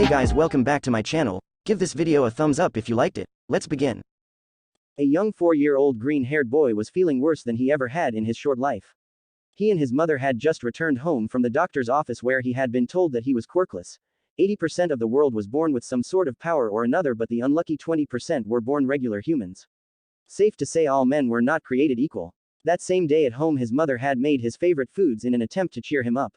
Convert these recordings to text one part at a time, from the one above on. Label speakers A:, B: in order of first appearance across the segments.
A: Hey guys, welcome back to my channel. Give this video a thumbs up if you liked it. Let's begin. A young 4-year-old green-haired boy was feeling worse than he ever had in his short life. He and his mother had just returned home from the doctor's office where he had been told that he was quirkless. 80% of the world was born with some sort of power or another, but the unlucky 20% were born regular humans. Safe to say all men were not created equal. That same day at home his mother had made his favorite foods in an attempt to cheer him up.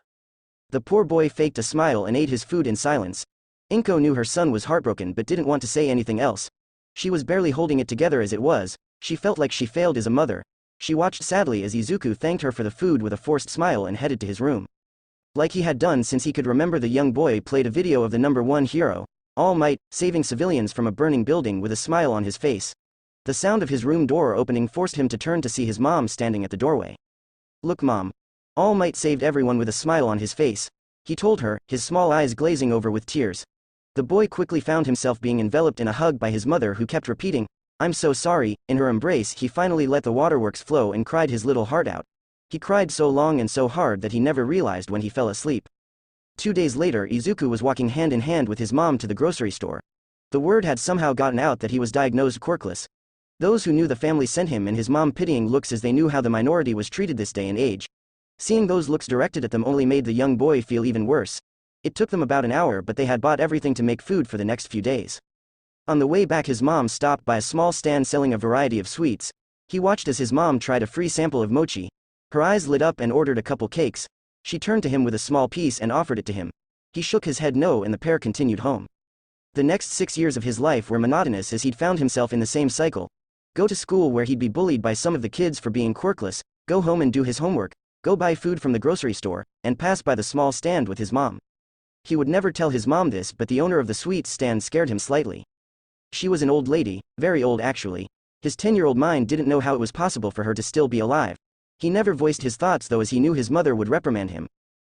A: The poor boy faked a smile and ate his food in silence. Inko knew her son was heartbroken but didn't want to say anything else. She was barely holding it together as it was. She felt like she failed as a mother. She watched sadly as Izuku thanked her for the food with a forced smile and headed to his room. Like he had done since he could remember, the young boy played a video of the #1 hero, All Might, saving civilians from a burning building with a smile on his face. The sound of his room door opening forced him to turn to see his mom standing at the doorway. "Look, Mom. All Might saved everyone," with a smile on his face. He told her, his small eyes glazing over with tears. The boy quickly found himself being enveloped in a hug by his mother, who kept repeating, "I'm so sorry." In her embrace he finally let the waterworks flow and cried his little heart out. He cried so long and so hard that he never realized when he fell asleep. 2 days later Izuku was walking hand in hand with his mom to the grocery store. The word had somehow gotten out that he was diagnosed quirkless. Those who knew the family sent him and his mom pitying looks as they knew how the minority was treated this day and age. Seeing those looks directed at them only made the young boy feel even worse. It took them about an hour, but they had bought everything to make food for the next few days. On the way back his mom stopped by a small stand selling a variety of sweets. He watched as his mom tried a free sample of mochi. Her eyes lit up and ordered a couple cakes. She turned to him with a small piece and offered it to him. He shook his head no, and the pair continued home. The next 6 years of his life were monotonous as he'd found himself in the same cycle. Go to school where he'd be bullied by some of the kids for being quirkless, go home and do his homework, go buy food from the grocery store, and pass by the small stand with his mom. He would never tell his mom this, but the owner of the sweets stand scared him slightly. She was an old lady, very old actually. His 10-year-old mind didn't know how it was possible for her to still be alive. He never voiced his thoughts though, as he knew his mother would reprimand him.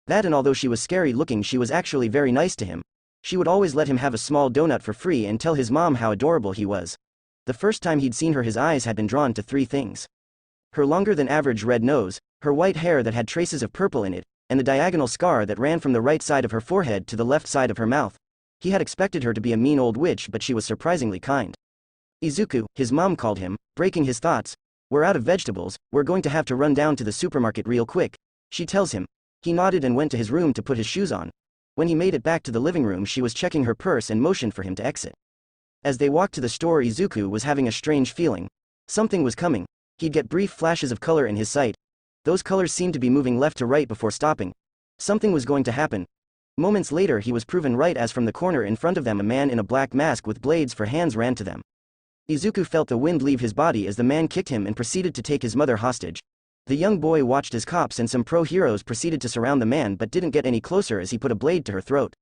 A: That, and although she was scary looking, she was actually very nice to him. She would always let him have a small donut for free and tell his mom how adorable he was. The first time he'd seen her his eyes had been drawn to 3 things. Her longer than average red nose, her white hair that had traces of purple in it, and the diagonal scar that ran from the right side of her forehead to the left side of her mouth. He had expected her to be a mean old witch, but she was surprisingly kind. "Izuku," his mom called him, breaking his thoughts. "We're out of vegetables, we're going to have to run down to the supermarket real quick," she tells him. He nodded and went to his room to put his shoes on. When he made it back to the living room she was checking her purse and motioned for him to exit. As they walked to the store Izuku was having a strange feeling. Something was coming. He'd get brief flashes of color in his sight. Those colors seemed to be moving left to right before stopping. Something was going to happen. Moments later he was proven right, as from the corner in front of them a man in a black mask with blades for hands ran to them. Izuku felt the wind leave his body as the man kicked him and proceeded to take his mother hostage. The young boy watched as cops and some pro-heroes proceeded to surround the man but didn't get any closer as he put a blade to her throat.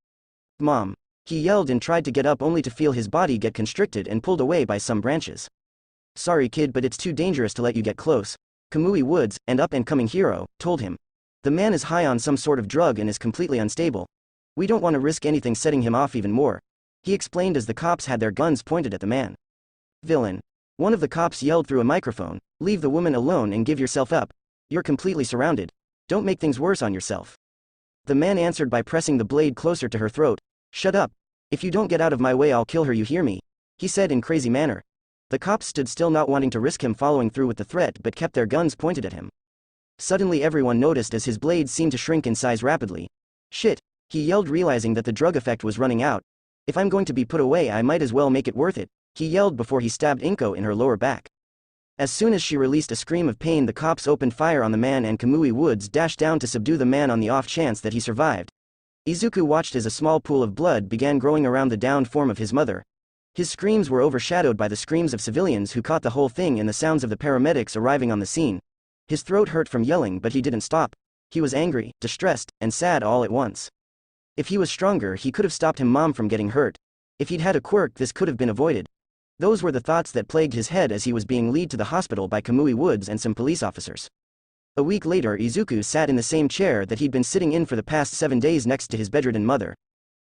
A: "Mom!" He yelled and tried to get up only to feel his body get constricted and pulled away by some branches. "Sorry kid, but it's too dangerous to let you get close," Kamui Woods, an up-and-coming hero, told him. "The man is high on some sort of drug and is completely unstable. We don't want to risk anything setting him off even more," he explained as the cops had their guns pointed at the man. "Villain!" One of the cops yelled through a microphone, "Leave the woman alone and give yourself up. You're completely surrounded. Don't make things worse on yourself." The man answered by pressing the blade closer to her throat. "Shut up. If you don't get out of my way I'll kill her, you hear me?" he said in crazy manner. The cops stood still, not wanting to risk him following through with the threat, but kept their guns pointed at him. Suddenly everyone noticed as his blade seemed to shrink in size rapidly. "Shit!" he yelled, realizing that the drug effect was running out. "If I'm going to be put away I might as well make it worth it," he yelled before he stabbed Inko in her lower back. As soon as she released a scream of pain the cops opened fire on the man and Kamui Woods dashed down to subdue the man on the off chance that he survived. Izuku watched as a small pool of blood began growing around the downed form of his mother. His screams were overshadowed by the screams of civilians who caught the whole thing and the sounds of the paramedics arriving on the scene. His throat hurt from yelling, but he didn't stop. He was angry, distressed, and sad all at once. If he was stronger he could have stopped him mom from getting hurt. If he'd had a quirk this could have been avoided. Those were the thoughts that plagued his head as he was being led to the hospital by Kamui Woods and some police officers. A week later Izuku sat in the same chair that he'd been sitting in for the past 7 days next to his bedridden mother.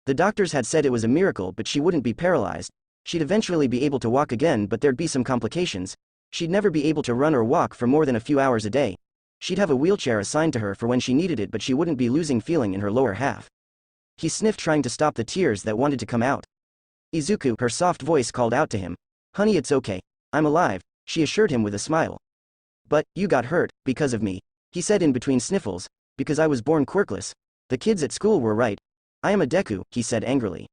A: The doctors had said it was a miracle, but she wouldn't be paralyzed. She'd eventually be able to walk again, but there'd be some complications. She'd never be able to run or walk for more than a few hours a day. She'd have a wheelchair assigned to her for when she needed it, but she wouldn't be losing feeling in her lower half. He sniffed, trying to stop the tears that wanted to come out. Izuku, her soft voice called out to him. Honey, it's okay. I'm alive, she assured him with a smile. But, you got hurt, because of me, he said in between sniffles. Because I was born quirkless. The kids at school were right. I am a deku, he said angrily.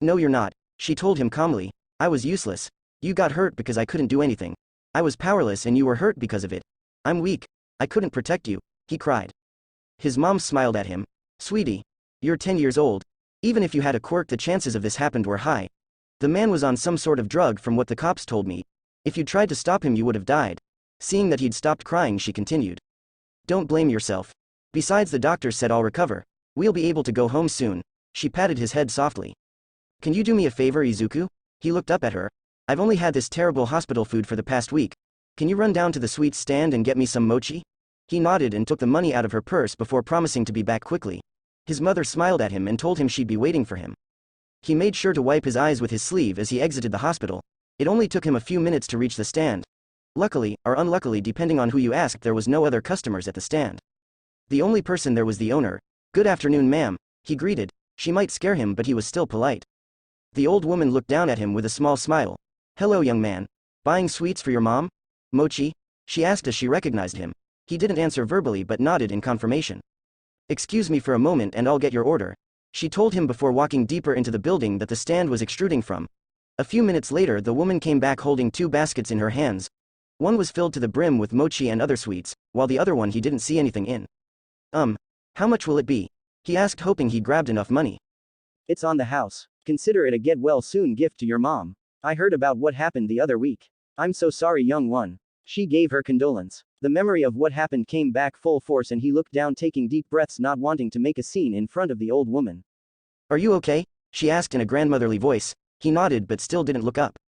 A: No, you're not, she told him calmly. I was useless. You got hurt because I couldn't do anything. I was powerless and you were hurt because of it. I'm weak. I couldn't protect you, he cried. His mom smiled at him. Sweetie, you're 10 years old. Even if you had a quirk, the chances of this happened were high. The man was on some sort of drug from what the cops told me. If you'd tried to stop him, you would have died. Seeing that he'd stopped crying, she continued. Don't blame yourself. Besides, the doctor said I'll recover. We'll be able to go home soon. She patted his head softly. Can you do me a favor, Izuku? He looked up at her. I've only had this terrible hospital food for the past week. Can you run down to the sweets stand and get me some mochi? He nodded and took the money out of her purse before promising to be back quickly. His mother smiled at him and told him she'd be waiting for him. He made sure to wipe his eyes with his sleeve as he exited the hospital. It only took him a few minutes to reach the stand. Luckily, or unluckily depending on who you asked, there was no other customers at the stand. The only person there was the owner. Good afternoon, ma'am, he greeted. She might scare him, but he was still polite. The old woman looked down at him with a small smile. Hello, young man. Buying sweets for your mom? Mochi? She asked as she recognized him. He didn't answer verbally but nodded in confirmation. Excuse me for a moment and I'll get your order, she told him before walking deeper into the building that the stand was extruding from. A few minutes later, the woman came back holding 2 baskets in her hands. One was filled to the brim with mochi and other sweets, while the other one he didn't see anything in. How much will it be? He asked, hoping he grabbed enough money. It's on the house. Consider it a get-well-soon gift to your mom. I heard about what happened the other week. I'm so sorry, young one. She gave her condolence. The memory of what happened came back full force and he looked down, taking deep breaths, not wanting to make a scene in front of the old woman. Are you okay? She asked in a grandmotherly voice. He nodded but still didn't look up.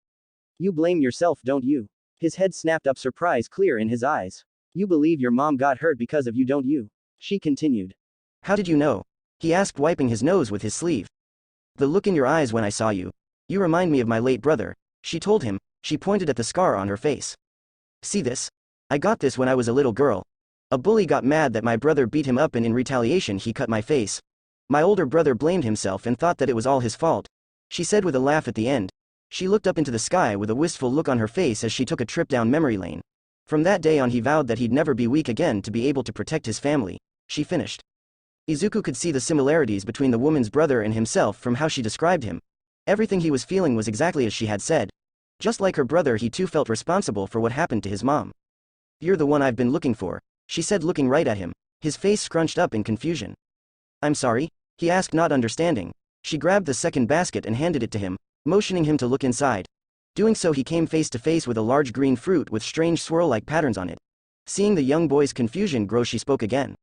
A: You blame yourself, don't you? His head snapped up, surprise clear in his eyes. You believe your mom got hurt because of you, don't you? She continued. How did you know? He asked, wiping his nose with his sleeve. The look in your eyes when I saw you. You remind me of my late brother, she told him. She pointed at the scar on her face. See this? I got this when I was a little girl. A bully got mad that my brother beat him up and in retaliation he cut my face. My older brother blamed himself and thought that it was all his fault, she said with a laugh at the end. She looked up into the sky with a wistful look on her face as she took a trip down memory lane. From that day on he vowed that he'd never be weak again to be able to protect his family, she finished. Izuku could see the similarities between the woman's brother and himself from how she described him. Everything he was feeling was exactly as she had said. Just like her brother, he too felt responsible for what happened to his mom. You're the one I've been looking for, she said, looking right at him, his face scrunched up in confusion. I'm sorry? He asked, not understanding. She grabbed the second basket and handed it to him, motioning him to look inside. Doing so, he came face to face with a large green fruit with strange swirl-like patterns on it. Seeing the young boy's confusion grow, she spoke again.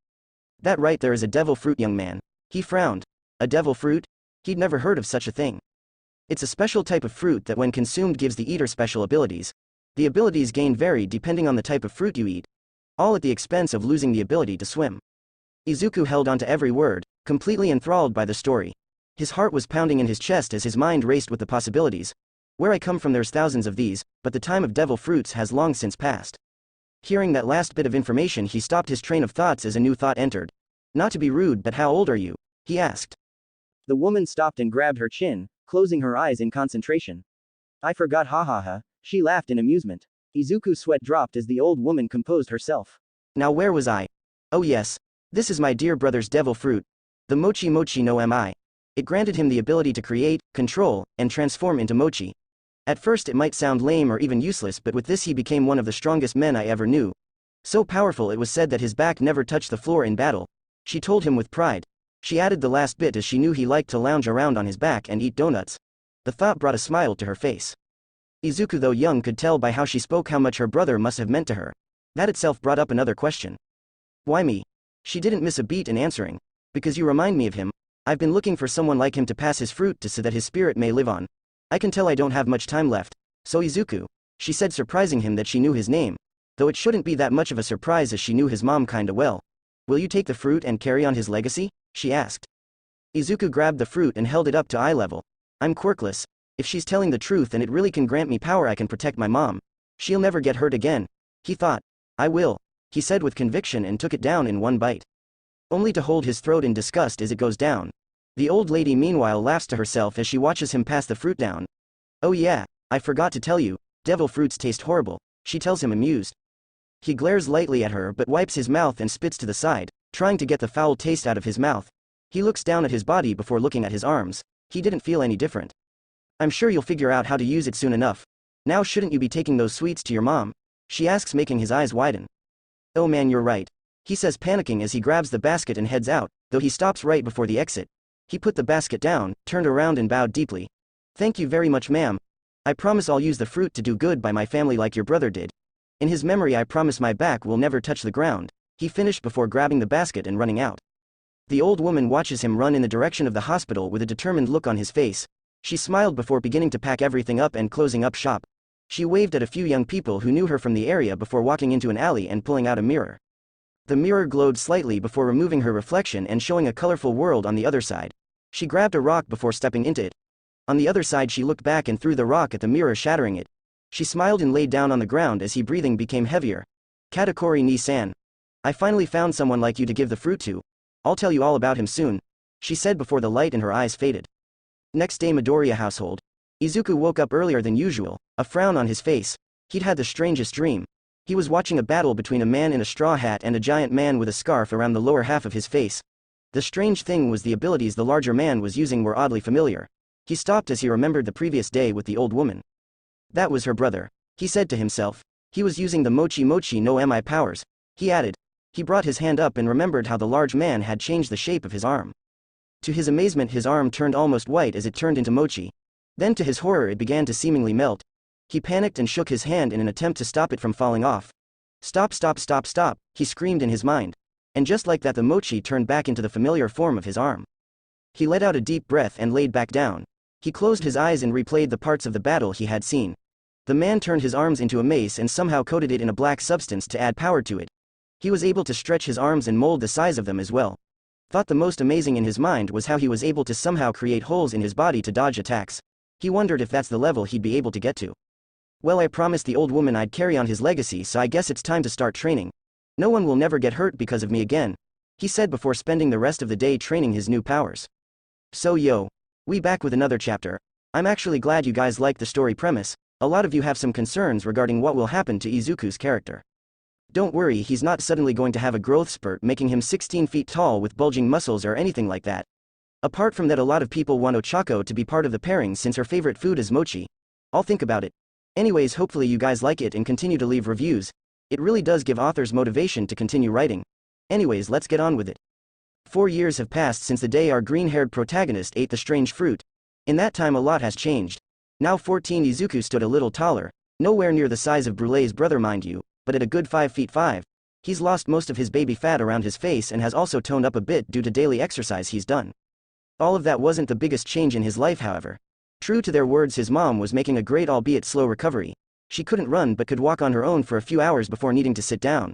A: That right there is a devil fruit, young man. He frowned. A devil fruit? He'd never heard of such a thing. It's a special type of fruit that when consumed gives the eater special abilities. The abilities gained vary depending on the type of fruit you eat, all at the expense of losing the ability to swim. Izuku held on to every word, completely enthralled by the story. His heart was pounding in his chest as his mind raced with the possibilities. Where I come from, there's thousands of these, but the time of devil fruits has long since passed. Hearing that last bit of information, he stopped his train of thoughts as a new thought entered. Not to be rude, but how old are you? He asked. The woman stopped and grabbed her chin, closing her eyes in concentration. I forgot, ha ha ha, she laughed in amusement. Izuku's sweat dropped as the old woman composed herself. Now where was I? Oh yes. This is my dear brother's devil fruit. The mochi no mi. It granted him the ability to create, control, and transform into mochi. At first it might sound lame or even useless, but with this he became one of the strongest men I ever knew. So powerful it was said that his back never touched the floor in battle, she told him with pride. She added the last bit as she knew he liked to lounge around on his back and eat donuts. The thought brought a smile to her face. Izuku, though young, could tell by how she spoke how much her brother must have meant to her. That itself brought up another question. Why me? She didn't miss a beat in answering. Because you remind me of him. I've been looking for someone like him to pass his fruit to so that his spirit may live on. I can tell I don't have much time left. So Izuku, she said, surprising him that she knew his name. Though it shouldn't be that much of a surprise as she knew his mom kinda well. Will you take the fruit and carry on his legacy? She asked. Izuku grabbed the fruit and held it up to eye level. I'm quirkless. If she's telling the truth and it really can grant me power, I can protect my mom. She'll never get hurt again, he thought. I will, he said with conviction and took it down in one bite. Only to hold his throat in disgust as it goes down. The old lady meanwhile laughs to herself as she watches him pass the fruit down. "Oh yeah, I forgot to tell you, devil fruits taste horrible," she tells him amused. He glares lightly at her but wipes his mouth and spits to the side, trying to get the foul taste out of his mouth. He looks down at his body before looking at his arms. He didn't feel any different. "I'm sure you'll figure out how to use it soon enough. Now shouldn't you be taking those sweets to your mom?" she asks, making his eyes widen. "Oh man, you're right," he says, panicking as he grabs the basket and heads out, though he stops right before the exit. He put the basket down, turned around and bowed deeply. "Thank you very much, ma'am. I promise I'll use the fruit to do good by my family like your brother did. In his memory I promise my back will never touch the ground," he finished before grabbing the basket and running out. The old woman watches him run in the direction of the hospital with a determined look on his face. She smiled before beginning to pack everything up and closing up shop. She waved at a few young people who knew her from the area before walking into an alley and pulling out a mirror. The mirror glowed slightly before removing her reflection and showing a colorful world on the other side. She grabbed a rock before stepping into it. On the other side she looked back and threw the rock at the mirror, shattering it. She smiled and laid down on the ground as her breathing became heavier. "Katakuri ni-san. I finally found someone like you to give the fruit to. I'll tell you all about him soon," she said before the light in her eyes faded. Next day, Midoriya household. Izuku woke up earlier than usual, a frown on his face. He'd had the strangest dream. He was watching a battle between a man in a straw hat and a giant man with a scarf around the lower half of his face. The strange thing was the abilities the larger man was using were oddly familiar. He stopped as he remembered the previous day with the old woman. That was her brother, he said to himself. He was using the mochi no mi powers. He added. He brought his hand up and remembered how the large man had changed the shape of his arm. To his amazement, his arm turned almost white as it turned into mochi. Then to his horror it began to seemingly melt. He panicked and shook his hand in an attempt to stop it from falling off. "Stop, stop, stop, stop," he screamed in his mind. And just like that, the mochi turned back into the familiar form of his arm. He let out a deep breath and laid back down. He closed his eyes and replayed the parts of the battle he had seen. The man turned his arms into a mace and somehow coated it in a black substance to add power to it. He was able to stretch his arms and mold the size of them as well. Thought the most amazing in his mind was how he was able to somehow create holes in his body to dodge attacks. He wondered if that's the level he'd be able to get to. "Well, I promised the old woman I'd carry on his legacy, so I guess it's time to start training. No one will never get hurt because of me again," he said before spending the rest of the day training his new powers. So yo, we back with another chapter. I'm actually glad you guys like the story premise. A lot of you have some concerns regarding what will happen to Izuku's character. Don't worry, he's not suddenly going to have a growth spurt making him 16 feet tall with bulging muscles or anything like that. Apart from that, a lot of people want Ochako to be part of the pairing since her favorite food is mochi. I'll think about it. Anyways, hopefully you guys like it and continue to leave reviews. It really does give authors motivation to continue writing. Anyways, let's get on with it. 4 years have passed since the day our green-haired protagonist ate the strange fruit. In that time a lot has changed. Now 14, Izuku stood a little taller, nowhere near the size of Brulee's brother mind you, but at a good 5 feet 5. He's lost most of his baby fat around his face and has also toned up a bit due to daily exercise he's done. All of that wasn't the biggest change in his life, however. True to their words, his mom was making a great albeit slow recovery. She couldn't run but could walk on her own for a few hours before needing to sit down.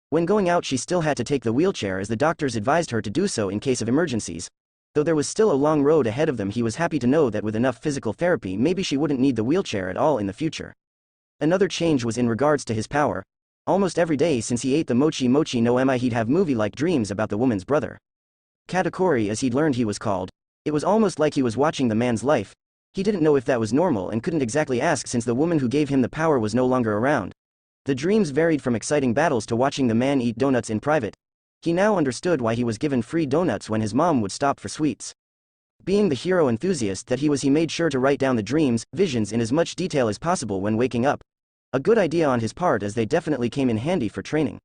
A: When going out she still had to take the wheelchair as the doctors advised her to do so in case of emergencies. Though there was still a long road ahead of them, he was happy to know that with enough physical therapy maybe she wouldn't need the wheelchair at all in the future. Another change was in regards to his power. Almost every day since he ate the mochi no mi he'd have movie-like dreams about the woman's brother. Katakuri, as he'd learned he was called. It was almost like he was watching the man's life. He didn't know if that was normal and couldn't exactly ask since the woman who gave him the power was no longer around. The dreams varied from exciting battles to watching the man eat donuts in private. He now understood why he was given free donuts when his mom would stop for sweets. Being the hero enthusiast that he was, he made sure to write down the dreams, visions in as much detail as possible when waking up. A good idea on his part, as they definitely came in handy for training.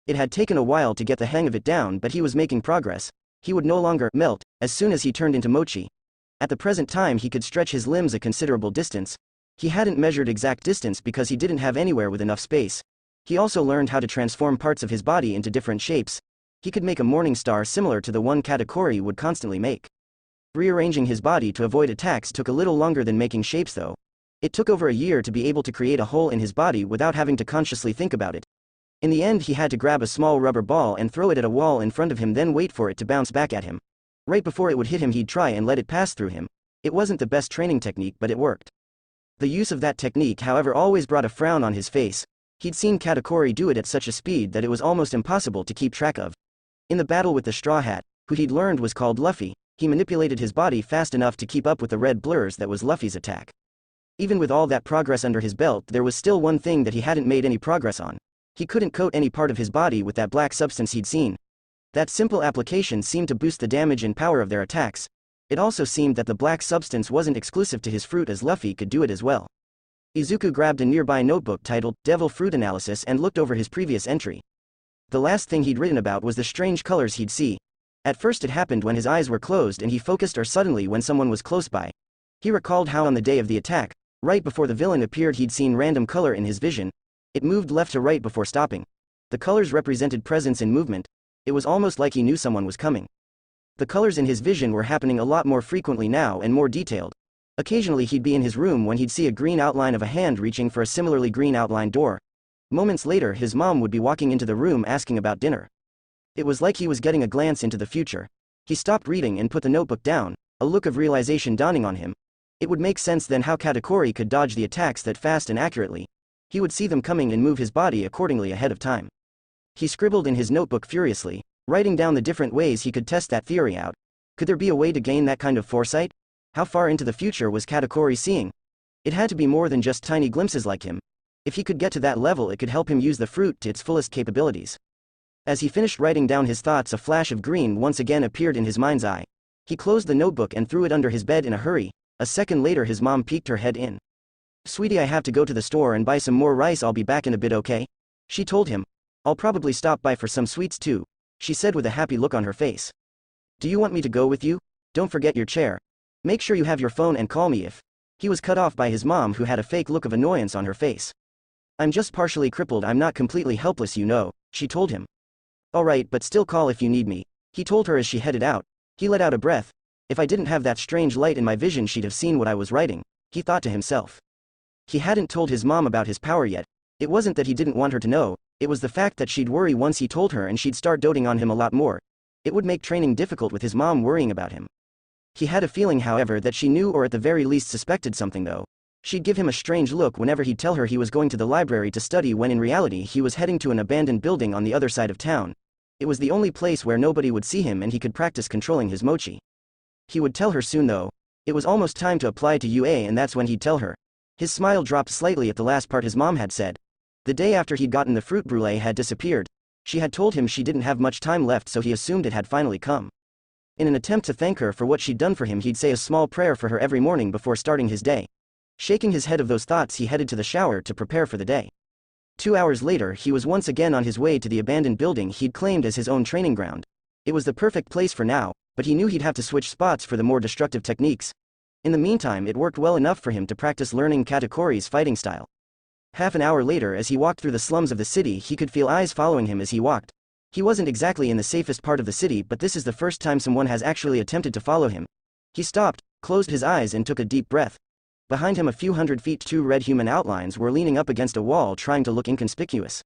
A: It had taken a while to get the hang of it down, but he was making progress. He would no longer melt as soon as he turned into mochi. At the present time he could stretch his limbs a considerable distance. He hadn't measured exact distance because he didn't have anywhere with enough space. He also learned how to transform parts of his body into different shapes. He could make a morning star similar to the one Katakuri would constantly make. Rearranging his body to avoid attacks took a little longer than making shapes though. It took over a year to be able to create a hole in his body without having to consciously think about it. In the end he had to grab a small rubber ball and throw it at a wall in front of him, then wait for it to bounce back at him. Right before it would hit him he'd try and let it pass through him. It wasn't the best training technique, but it worked. The use of that technique however always brought a frown on his face. He'd seen Katakuri do it at such a speed that it was almost impossible to keep track of. In the battle with the straw hat, who he'd learned was called Luffy, He manipulated his body fast enough to keep up with the red blurs that was Luffy's attack. Even with all that progress under his belt, there was still one thing that he hadn't made any progress on. He couldn't coat any part of his body with that black substance he'd seen. That simple application seemed to boost the damage and power of their attacks. It also seemed that the black substance wasn't exclusive to his fruit, as Luffy could do it as well. Izuku grabbed a nearby notebook titled Devil Fruit Analysis and looked over his previous entry. The last thing he'd written about was the strange colors he'd see. At first it happened when his eyes were closed and he focused, or suddenly when someone was close by. He recalled how on the day of the attack, right before the villain appeared, he'd seen random color in his vision. It moved left to right before stopping. The colors represented presence and movement. It was almost like he knew someone was coming. The colors in his vision were happening a lot more frequently now and more detailed. Occasionally he'd be in his room when he'd see a green outline of a hand reaching for a similarly green outlined door. Moments later his mom would be walking into the room asking about dinner. It was like he was getting a glance into the future. He stopped reading and put the notebook down, a look of realization dawning on him. It would make sense then how Katakuri could dodge the attacks that fast and accurately. He would see them coming and move his body accordingly ahead of time. He scribbled in his notebook furiously, writing down the different ways he could test that theory out. Could there be a way to gain that kind of foresight? How far into the future was Katakuri seeing? It had to be more than just tiny glimpses like him. If he could get to that level, it could help him use the fruit to its fullest capabilities. As he finished writing down his thoughts, a flash of green once again appeared in his mind's eye. He closed the notebook and threw it under his bed in a hurry. A second later his mom peeked her head in. "Sweetie, I have to go to the store and buy some more rice. I'll be back in a bit, okay?" She told him. "I'll probably stop by for some sweets too," she said with a happy look on her face. "Do you want me to go with you? Don't forget your chair. Make sure you have your phone and call me if..." He was cut off by his mom, who had a fake look of annoyance on her face. "I'm just partially crippled, I'm not completely helpless, you know," she told him. "Alright, but still call if you need me," he told her as she headed out. He let out a breath. If I didn't have that strange light in my vision, she'd have seen what I was writing, he thought to himself. He hadn't told his mom about his power yet. It wasn't that he didn't want her to know, it was the fact that she'd worry once he told her and she'd start doting on him a lot more. It would make training difficult with his mom worrying about him. He had a feeling, however, that she knew, or at the very least suspected something though. She'd give him a strange look whenever he'd tell her he was going to the library to study, when in reality he was heading to an abandoned building on the other side of town. It was the only place where nobody would see him and he could practice controlling his mochi. He would tell her soon though. It was almost time to apply to UA, and that's when he'd tell her. His smile dropped slightly at the last part his mom had said. The day after he'd gotten the fruit brulee had disappeared. She had told him she didn't have much time left, so he assumed it had finally come. In an attempt to thank her for what she'd done for him, he'd say a small prayer for her every morning before starting his day. Shaking his head of those thoughts, he headed to the shower to prepare for the day. 2 hours later he was once again on his way to the abandoned building he'd claimed as his own training ground. It was the perfect place for now, but he knew he'd have to switch spots for the more destructive techniques. In the meantime, it worked well enough for him to practice learning Katakuri's fighting style. Half an hour later, as he walked through the slums of the city, he could feel eyes following him as he walked. He wasn't exactly in the safest part of the city, but this is the first time someone has actually attempted to follow him. He stopped, closed his eyes and took a deep breath. Behind him, a few hundred feet, 2 red human outlines were leaning up against a wall trying to look inconspicuous.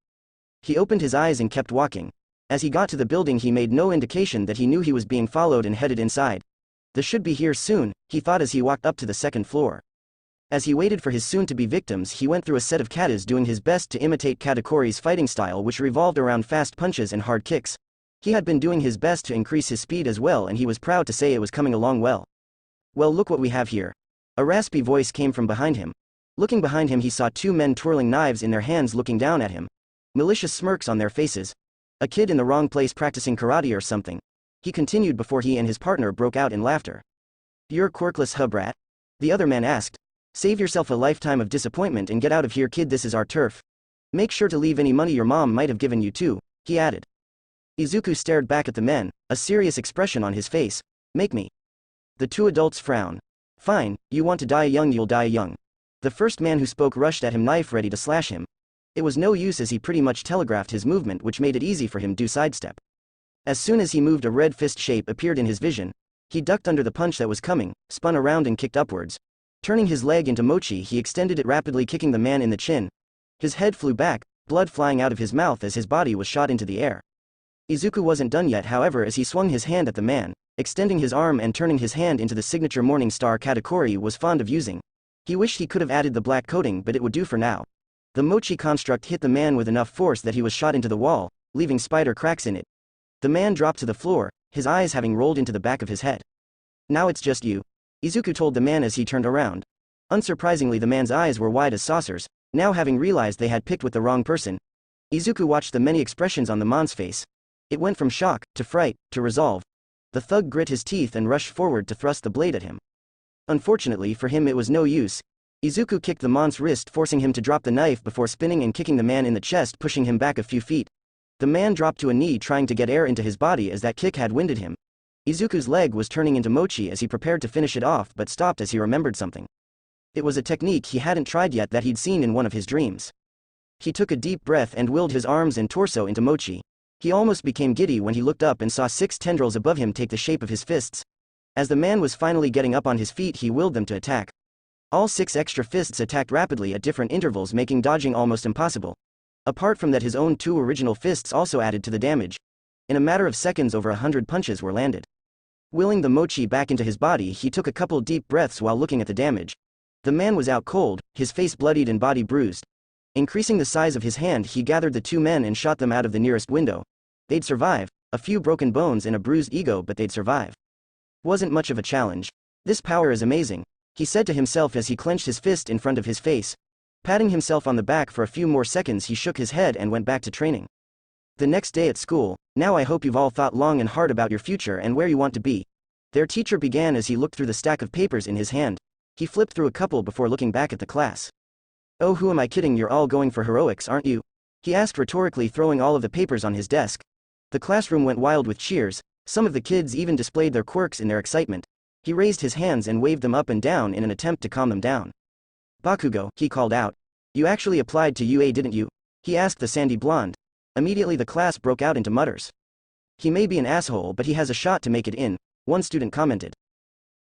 A: He opened his eyes and kept walking. As he got to the building, he made no indication that he knew he was being followed and headed inside. They should be here soon, he thought as he walked up to the second floor. As he waited for his soon-to-be victims, he went through a set of katas, doing his best to imitate Katakuri's fighting style, which revolved around fast punches and hard kicks. He had been doing his best to increase his speed as well, and he was proud to say it was coming along well. "Well, look what we have here." A raspy voice came from behind him. Looking behind him, he saw 2 men twirling knives in their hands, looking down at him. Malicious smirks on their faces. "A kid in the wrong place practicing karate or something," he continued before he and his partner broke out in laughter. "You're quirkless, huh, brat?" the other man asked. "Save yourself a lifetime of disappointment and get out of here, kid, this is our turf. Make sure to leave any money your mom might have given you too," he added. Izuku stared back at the men, a serious expression on his face. "Make me." The 2 adults frowned. "Fine, you want to die young, you'll die young." The first man who spoke rushed at him, knife ready to slash him. It was no use, as he pretty much telegraphed his movement, which made it easy for him to sidestep. As soon as he moved, a red fist shape appeared in his vision. He ducked under the punch that was coming, spun around and kicked upwards. Turning his leg into mochi, he extended it rapidly, kicking the man in the chin. His head flew back, blood flying out of his mouth as his body was shot into the air. Izuku wasn't done yet, however, as he swung his hand at the man, extending his arm and turning his hand into the signature Morning Star Katakuri was fond of using. He wished he could have added the black coating, but it would do for now. The mochi construct hit the man with enough force that he was shot into the wall, leaving spider cracks in it. The man dropped to the floor, his eyes having rolled into the back of his head. Now it's just you, Izuku told the man as he turned around. Unsurprisingly, the man's eyes were wide as saucers. Now, having realized they had picked with the wrong person, Izuku watched the many expressions on the man's face. It went from shock, to fright, to resolve. The thug grit his teeth and rushed forward to thrust the blade at him. Unfortunately for him, it was no use. Izuku kicked the man's wrist, forcing him to drop the knife before spinning and kicking the man in the chest, pushing him back a few feet. The man dropped to a knee, trying to get air into his body as that kick had winded him. Izuku's leg was turning into mochi as he prepared to finish it off, but stopped as he remembered something. It was a technique he hadn't tried yet that he'd seen in one of his dreams. He took a deep breath and willed his arms and torso into mochi. He almost became giddy when he looked up and saw 6 tendrils above him take the shape of his fists. As the man was finally getting up on his feet, he willed them to attack. All 6 extra fists attacked rapidly at different intervals, making dodging almost impossible. Apart from that, his own 2 original fists also added to the damage. In a matter of seconds, over 100 punches were landed. Willing the mochi back into his body, he took a couple deep breaths while looking at the damage. The man was out cold, his face bloodied and body bruised. Increasing the size of his hand, he gathered the 2 men and shot them out of the nearest window. They'd survive. A few broken bones and a bruised ego, but they'd survive. Wasn't much of a challenge. This power is amazing, he said to himself as he clenched his fist in front of his face. Patting himself on the back for a few more seconds, he shook his head and went back to training. The next day at school, now I hope you've all thought long and hard about your future and where you want to be. Their teacher began as he looked through the stack of papers in his hand. He flipped through a couple before looking back at the class. Oh, who am I kidding? You're all going for heroics, aren't you? He asked rhetorically, throwing all of the papers on his desk. The classroom went wild with cheers. Some of the kids even displayed their quirks in their excitement. He raised his hands and waved them up and down in an attempt to calm them down. Bakugo, he called out. You actually applied to UA, didn't you? He asked the sandy blonde. Immediately the class broke out into mutters. He may be an asshole, but he has a shot to make it in, one student commented.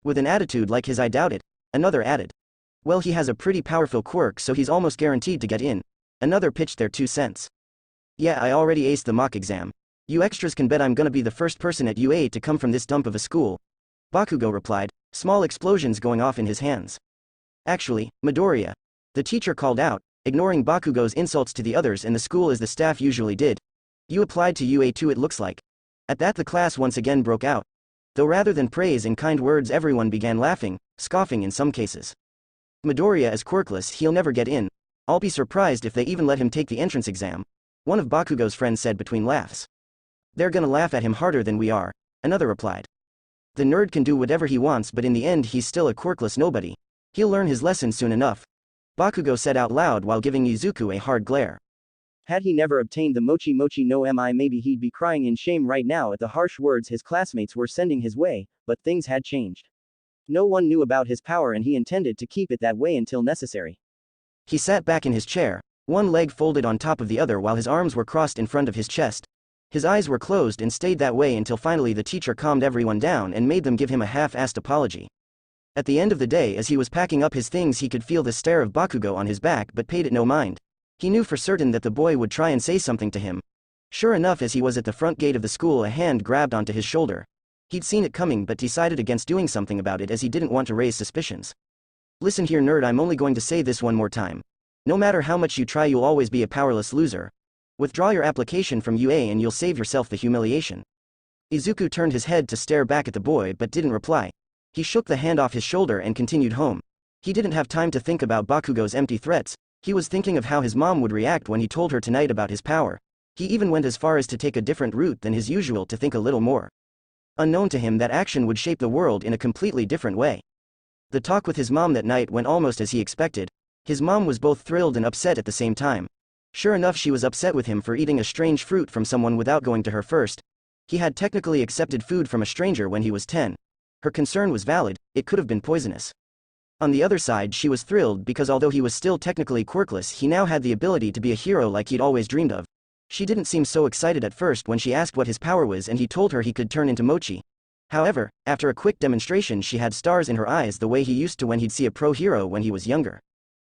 A: With an attitude like his, I doubt it, another added. Well, he has a pretty powerful quirk, so he's almost guaranteed to get in, another pitched their 2 cents. Yeah, I already aced the mock exam. You extras can bet I'm gonna be the first person at UA to come from this dump of a school, Bakugo replied, small explosions going off in his hands. Actually, Midoriya, the teacher called out, ignoring Bakugo's insults to the others and the school as the staff usually did. You applied to UA too, it looks like. At that, the class once again broke out. Though rather than praise and kind words, everyone began laughing, scoffing in some cases. Midoriya is quirkless, he'll never get in. I'll be surprised if they even let him take the entrance exam, one of Bakugo's friends said between laughs. They're gonna laugh at him harder than we are, another replied. The nerd can do whatever he wants, but in the end he's still a quirkless nobody. He'll learn his lesson soon enough, Bakugo said out loud while giving Izuku a hard glare. Had he never obtained the mochi no mi, maybe he'd be crying in shame right now at the harsh words his classmates were sending his way, but things had changed. No one knew about his power and he intended to keep it that way until necessary. He sat back in his chair, one leg folded on top of the other while his arms were crossed in front of his chest. His eyes were closed and stayed that way until finally the teacher calmed everyone down and made them give him a half-assed apology. At the end of the day, as he was packing up his things, he could feel the stare of Bakugo on his back but paid it no mind. He knew for certain that the boy would try and say something to him. Sure enough, as he was at the front gate of the school, a hand grabbed onto his shoulder. He'd seen it coming but decided against doing something about it as he didn't want to raise suspicions. Listen here, nerd, I'm only going to say this one more time. No matter how much you try, you'll always be a powerless loser. Withdraw your application from UA and you'll save yourself the humiliation. Izuku turned his head to stare back at the boy but didn't reply. He shook the hand off his shoulder and continued home. He didn't have time to think about Bakugo's empty threats. He was thinking of how his mom would react when he told her tonight about his power. He even went as far as to take a different route than his usual to think a little more. Unknown to him, that action would shape the world in a completely different way. The talk with his mom that night went almost as he expected. His mom was both thrilled and upset at the same time. Sure enough, she was upset with him for eating a strange fruit from someone without going to her first. He had technically accepted food from a stranger when he was 10. Her concern was valid, it could have been poisonous. On the other side, she was thrilled because although he was still technically quirkless, he now had the ability to be a hero like he'd always dreamed of. She didn't seem so excited at first when she asked what his power was and he told her he could turn into mochi. However, after a quick demonstration, she had stars in her eyes the way he used to when he'd see a pro hero when he was younger.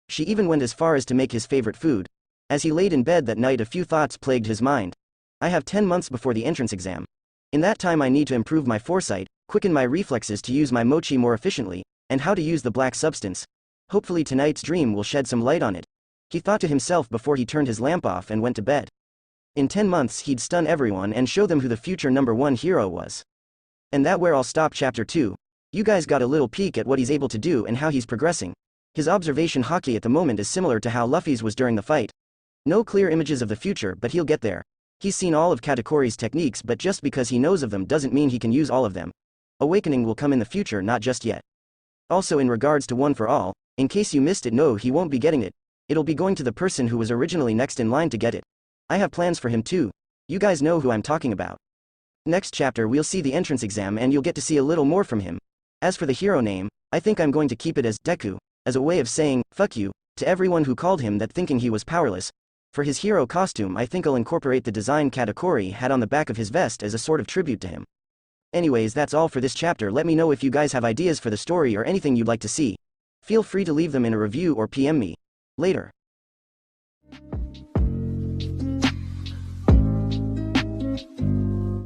A: She even went as far as to make his favorite food. As he laid in bed that night, a few thoughts plagued his mind. I have 10 months before the entrance exam. In that time I need to improve my foresight, quicken my reflexes to use my mochi more efficiently, and how to use the black substance. Hopefully tonight's dream will shed some light on it, he thought to himself before he turned his lamp off and went to bed. In 10 months he'd stun everyone and show them who the future #1 hero was. And that where I'll stop chapter 2. You guys got a little peek at what he's able to do and how he's progressing. His observation hockey at the moment is similar to how Luffy's was during the fight. No clear images of the future, but he'll get there. He's seen all of Katakuri's techniques, but just because he knows of them doesn't mean he can use all of them. Awakening will come in the future, not just yet. Also, in regards to One for All, in case you missed it, no, he won't be getting it. It'll be going to the person who was originally next in line to get it. I have plans for him too. You guys know who I'm talking about. Next chapter we'll see the entrance exam and you'll get to see a little more from him. As for the hero name, I think I'm going to keep it as Deku, as a way of saying, fuck you, to everyone who called him that thinking he was powerless. For his hero costume, I think I'll incorporate the design Katakuri had on the back of his vest as a sort of tribute to him. Anyways, that's all for this chapter. Let me know if you guys have ideas for the story or anything you'd like to see. Feel free to leave them in a review or PM me. Later.